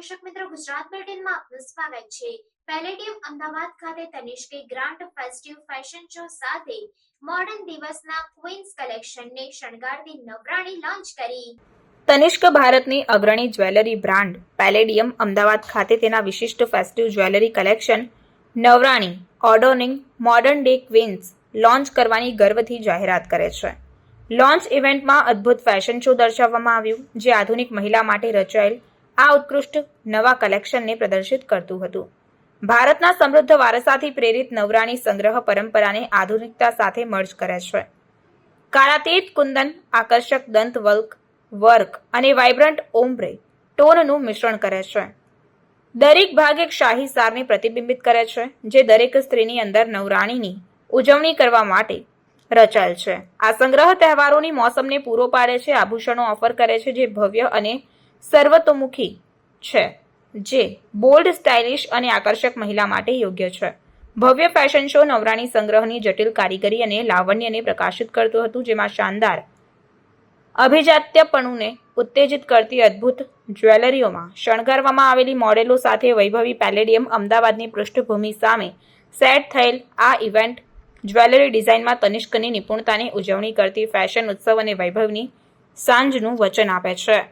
દર્શક મિત્રો, ગુજરાત બુલેટિનમાં આપનું સ્વાગત છે। પેલેડિયમ અમદાવાદ ખાતે તનિષ્કે ગ્રાન્ડ ફેસ્ટિવ ફેશન શો સાથે મોડર્ન દિવસના ક્વીન્સ કલેક્શનને શણગારતી નવરાણી લોન્ચ કરી। તનિષ્ક ભારતની અગ્રણી જ્વેલરી બ્રાન્ડ પેલેડિયમ અમદાવાદ ખાતે તેના વિશિષ્ટ festive jewellery collection Navrani adorning modern day queens launch કરવાની ગર્વથી જાહેરાત કરે છે। લોન્ચ ઇવેન્ટમાં અદ્ભુત ફેશન શો દર્શાવવામાં આવ્યું, જે આધુનિક મહિલા માટે રચાયેલ આ ઉત્કૃષ્ટ નવા કલેક્શનને પ્રદર્શિત કરતું હતું। ભારતના સમૃદ્ધ વારસાથી પ્રેરિત નવરાણી સંગ્રહ પરંપરાને આધુનિકતા સાથે મર્જ કરે છે। કાળાતીત કુંદન, આકર્ષક દંત વર્ક અને વાઇબ્રન્ટ ઓમ્બ્રે ટોનનું મિશ્રણ કરે છે। દરેક ભાગ એક શાહી સારને પ્રતિબિંબિત કરે છે, જે દરેક સ્ત્રીની અંદર નવરાણીની ઉજવણી કરવા માટે રચાયેલ છે। આ સંગ્રહ તહેવારોની મોસમને પૂરો પાડે છે, આભૂષણો ઓફર કરે છે જે ભવ્ય અને સર્વતોમુખી છે, જે બોલ્ડ, સ્ટાઇલિશ અને આકર્ષક મહિલા માટે યોગ્ય છે। ભવ્ય ફેશન શો નવરાણી સંગ્રહની જટિલ કારીગરી અને લાવણ્યને પ્રકાશિત કરતું હતું, જેમાં શાનદાર અભિજાત્યપણુને ઉત્તેજિત કરતી અદ્ભુત જ્વેલરીઓમાં શણગારવામાં આવેલી મોડેલો સાથે વૈભવી પેલેડિયમ અમદાવાદની પૃષ્ઠભૂમિ સામે સેટ થયેલ આ ઇવેન્ટ જ્વેલરી ડિઝાઇનમાં તનિષ્કની નિપુણતાની ઉજવણી કરતી ફેશન ઉત્સવ અને વૈભવની સાંજનું વચન આપે છે।